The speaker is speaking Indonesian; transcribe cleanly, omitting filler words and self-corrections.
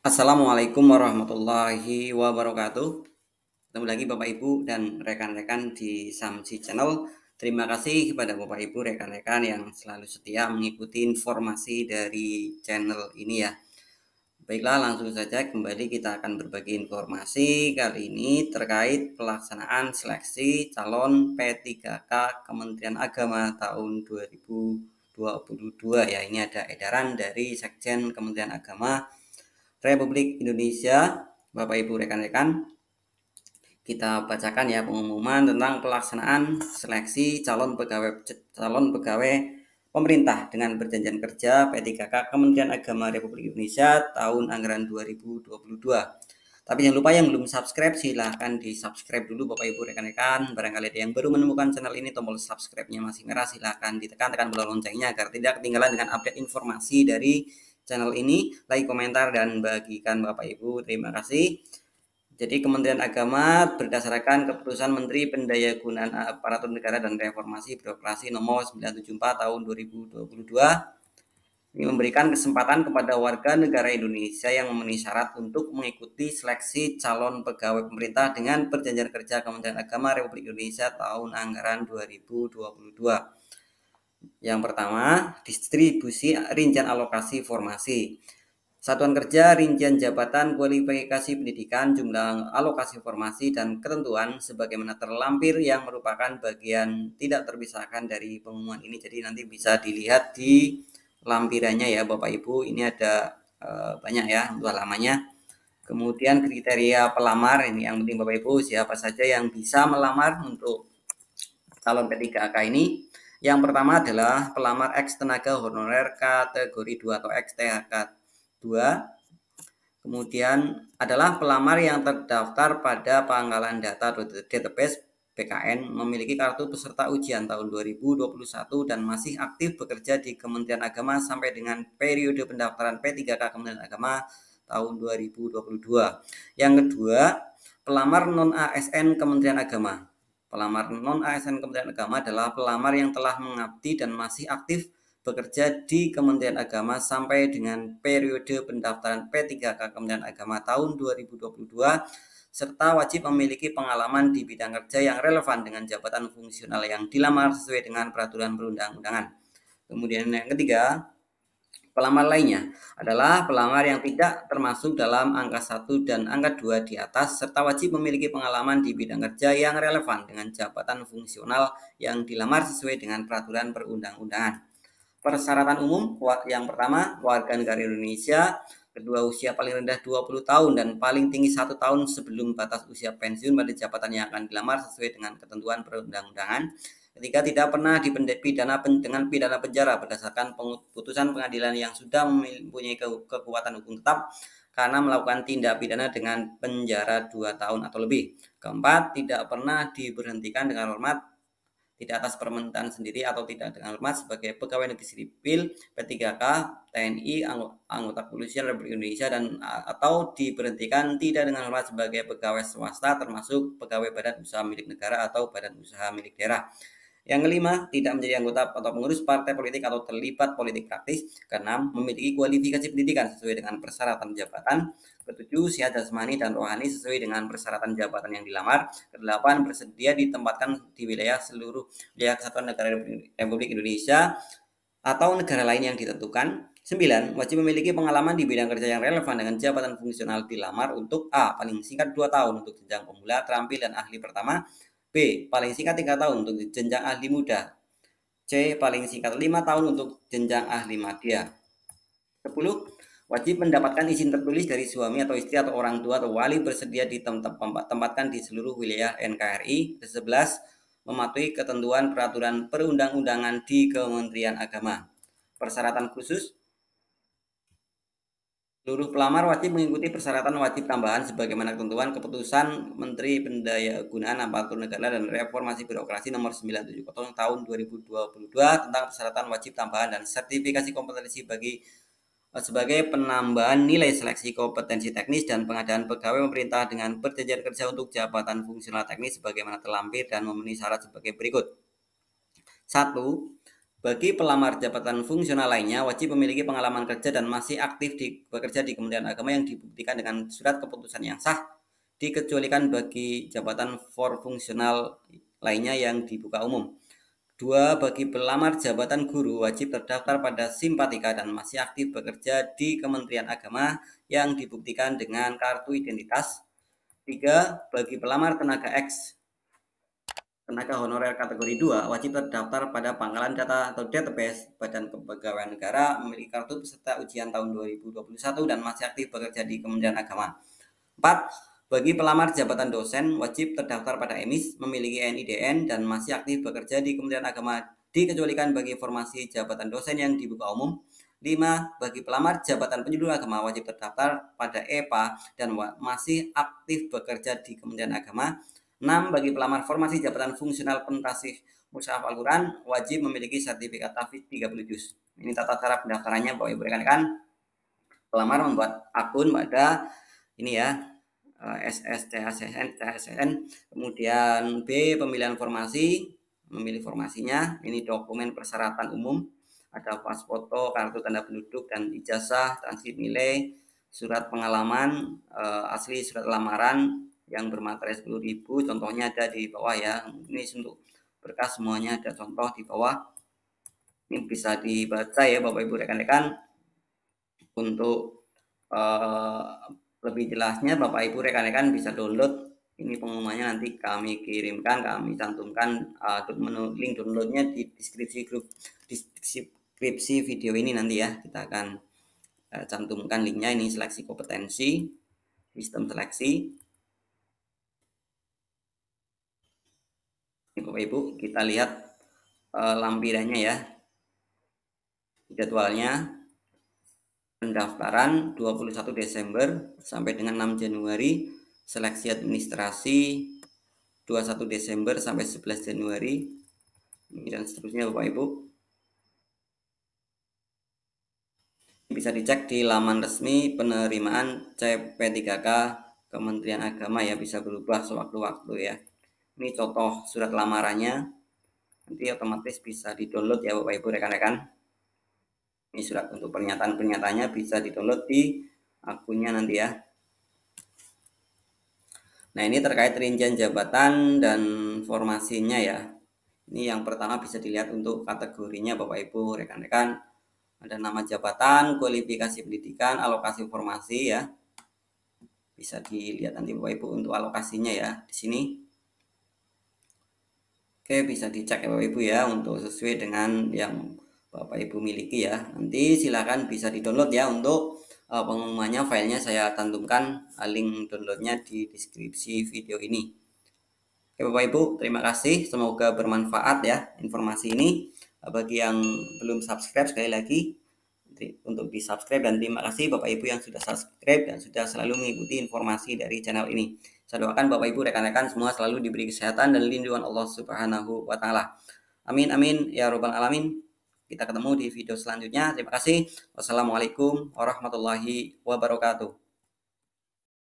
Assalamualaikum warahmatullahi wabarakatuh. Ketemu lagi Bapak Ibu dan rekan-rekan di Samsi Channel. Terima kasih kepada Bapak Ibu rekan-rekan yang selalu setia mengikuti informasi dari channel ini ya. Baiklah, langsung saja kembali kita akan berbagi informasi kali ini terkait pelaksanaan seleksi calon P3K Kementerian Agama tahun 2022 ya. Ini ada edaran dari Sekjen Kementerian Agama Republik Indonesia. Bapak Ibu rekan-rekan, kita bacakan ya pengumuman tentang pelaksanaan seleksi calon pegawai pemerintah dengan perjanjian kerja P3K Kementerian Agama Republik Indonesia tahun anggaran 2022. Tapi jangan lupa yang belum subscribe silahkan di subscribe dulu Bapak Ibu rekan-rekan. Barangkali ada yang baru menemukan channel ini, tombol subscribe-nya masih merah, silahkan ditekan bola loncengnya agar tidak ketinggalan dengan update informasi dari channel ini. Like, komentar, dan bagikan Bapak Ibu. Terima kasih. Jadi Kementerian Agama berdasarkan Keputusan Menteri Pendayagunaan Aparatur Negara dan Reformasi Birokrasi Nomor 974 Tahun 2022 ini memberikan kesempatan kepada warga negara Indonesia yang memenuhi syarat untuk mengikuti seleksi calon pegawai pemerintah dengan perjanjian kerja Kementerian Agama Republik Indonesia tahun anggaran 2022. Yang pertama, distribusi rincian alokasi formasi. Satuan kerja, rincian jabatan, kualifikasi pendidikan, jumlah alokasi formasi, dan ketentuan sebagaimana terlampir yang merupakan bagian tidak terpisahkan dari pengumuman ini. Jadi nanti bisa dilihat di lampirannya ya Bapak Ibu. Ini ada banyak ya untuk halamannya. Kemudian kriteria pelamar, ini yang penting Bapak Ibu, siapa saja yang bisa melamar untuk calon P3K ini. Yang pertama adalah pelamar ex tenaga honorer kategori 2 atau ex THK 2. Kemudian adalah pelamar yang terdaftar pada pangkalan data database PKN, memiliki kartu peserta ujian tahun 2021 dan masih aktif bekerja di Kementerian Agama sampai dengan periode pendaftaran P3K Kementerian Agama tahun 2022. Yang kedua, pelamar non-ASN Kementerian Agama. Pelamar non-ASN Kementerian Agama adalah pelamar yang telah mengabdi dan masih aktif bekerja di Kementerian Agama sampai dengan periode pendaftaran P3K Kementerian Agama tahun 2022 serta wajib memiliki pengalaman di bidang kerja yang relevan dengan jabatan fungsional yang dilamar sesuai dengan peraturan perundang-undangan. Kemudian yang ketiga, pelamar lainnya adalah pelamar yang tidak termasuk dalam angka 1 dan angka 2 di atas serta wajib memiliki pengalaman di bidang kerja yang relevan dengan jabatan fungsional yang dilamar sesuai dengan peraturan perundang-undangan. Persyaratan umum yang pertama, warga negara Indonesia, kedua usia paling rendah 20 tahun dan paling tinggi 1 tahun sebelum batas usia pensiun pada jabatan yang akan dilamar sesuai dengan ketentuan perundang-undangan. Ketiga, tidak pernah dipidana dengan pidana penjara berdasarkan putusan pengadilan yang sudah mempunyai kekuatan hukum tetap karena melakukan tindak pidana dengan penjara 2 tahun atau lebih. Keempat, tidak pernah diberhentikan dengan hormat, tidak atas permintaan sendiri atau tidak dengan hormat sebagai pegawai negeri sipil, P3K, TNI, anggota kepolisian Republik Indonesia, dan atau diberhentikan tidak dengan hormat sebagai pegawai swasta termasuk pegawai badan usaha milik negara atau badan usaha milik daerah. Yang kelima, tidak menjadi anggota atau pengurus partai politik atau terlibat politik praktis. Keenam, memiliki kualifikasi pendidikan sesuai dengan persyaratan jabatan. Ketujuh, sehat jasmani dan rohani sesuai dengan persyaratan jabatan yang dilamar. Kedelapan, bersedia ditempatkan di seluruh wilayah kesatuan negara Republik Indonesia atau negara lain yang ditentukan. 9. Wajib memiliki pengalaman di bidang kerja yang relevan dengan jabatan fungsional dilamar untuk A. Paling singkat 2 tahun untuk jenjang pemula, terampil, dan ahli pertama. B. Paling singkat 3 tahun untuk jenjang ahli muda. C. Paling singkat 5 tahun untuk jenjang ahli madya. 10. Wajib mendapatkan izin tertulis dari suami atau istri atau orang tua atau wali bersedia ditempatkan di seluruh wilayah NKRI. 11. Mematuhi ketentuan peraturan perundang-undangan di Kementerian Agama. Persyaratan khusus, seluruh pelamar wajib mengikuti persyaratan wajib tambahan sebagaimana ketentuan Keputusan Menteri Pendayagunaan Aparatur Negara dan Reformasi Birokrasi Nomor 970 Tahun 2022 tentang persyaratan wajib tambahan dan sertifikasi kompetensi sebagai penambahan nilai seleksi kompetensi teknis dan pengadaan pegawai pemerintah dengan perjanjian kerja untuk jabatan fungsional teknis sebagaimana terlampir dan memenuhi syarat sebagai berikut. 1. Bagi pelamar jabatan fungsional lainnya wajib memiliki pengalaman kerja dan masih aktif bekerja di Kementerian Agama yang dibuktikan dengan surat keputusan yang sah, dikecualikan bagi jabatan for fungsional lainnya yang dibuka umum. 2. Bagi pelamar jabatan guru wajib terdaftar pada Simpatika dan masih aktif bekerja di Kementerian Agama yang dibuktikan dengan kartu identitas. 3. Bagi pelamar tenaga tenaga honorer kategori 2 wajib terdaftar pada Pangkalan Data atau Database Badan Kepegawaian Negara, memiliki kartu peserta ujian tahun 2021 dan masih aktif bekerja di Kementerian Agama. 4. Bagi pelamar jabatan dosen wajib terdaftar pada EMIS, memiliki NIDN dan masih aktif bekerja di Kementerian Agama, dikecualikan bagi formasi jabatan dosen yang dibuka umum. 5. Bagi pelamar jabatan penyuluh agama wajib terdaftar pada EPA dan masih aktif bekerja di Kementerian Agama. 6. Bagi pelamar formasi jabatan fungsional pentasih mushaf Al-Quran wajib memiliki sertifikat tahfidz 30 juz. Ini tata cara pendaftarannya Bapak Ibu rekan-rekan. Pelamar membuat akun pada ini ya, SSCSN, kemudian B pemilihan formasi, memilih formasinya, ini dokumen persyaratan umum, ada pas foto, kartu tanda penduduk dan ijazah, transkrip nilai, surat pengalaman, asli surat lamaran yang bermaterai 10.000, contohnya ada di bawah ya. Ini untuk berkas semuanya ada contoh di bawah. Ini bisa dibaca ya Bapak Ibu rekan-rekan. Untuk lebih jelasnya Bapak Ibu rekan-rekan bisa download. Ini pengumumannya nanti kami kirimkan, kami cantumkan link downloadnya di deskripsi video ini nanti ya. Kita akan cantumkan linknya. Ini seleksi kompetensi, sistem seleksi. Ini Bapak Ibu, kita lihat lampirannya ya, jadwalnya. Pendaftaran 21 Desember sampai dengan 6 Januari, seleksi administrasi 21 Desember sampai 11 Januari, dan seterusnya Bapak Ibu. Bisa dicek di laman resmi penerimaan CP3K Kementerian Agama ya, bisa berubah sewaktu-waktu ya. Ini contoh surat lamarannya, nanti otomatis bisa di-download ya Bapak Ibu rekan-rekan. Ini surat untuk pernyataan-pernyataannya bisa di-download di akunnya nanti ya. Nah, ini terkait rincian jabatan dan formasinya ya. Ini yang pertama bisa dilihat untuk kategorinya Bapak Ibu rekan-rekan. Ada nama jabatan, kualifikasi pendidikan, alokasi formasi ya. Bisa dilihat nanti Bapak Ibu untuk alokasinya ya di sini. Oke, bisa dicek ya Bapak Ibu ya untuk sesuai dengan yang Bapak Ibu miliki ya. Nanti silakan bisa di-download ya. Untuk pengumumannya filenya saya cantumkan link downloadnya di deskripsi video ini. Oke Bapak Ibu, terima kasih. Semoga bermanfaat ya informasi ini. Bagi yang belum subscribe sekali lagi untuk di subscribe, dan terima kasih Bapak Ibu yang sudah subscribe dan sudah selalu mengikuti informasi dari channel ini. Saya doakan Bapak Ibu rekan-rekan semua selalu diberi kesehatan dan lindungan Allah Subhanahu wa taala. Amin amin ya robbal alamin. Kita ketemu di video selanjutnya. Terima kasih. Wassalamualaikum warahmatullahi wabarakatuh.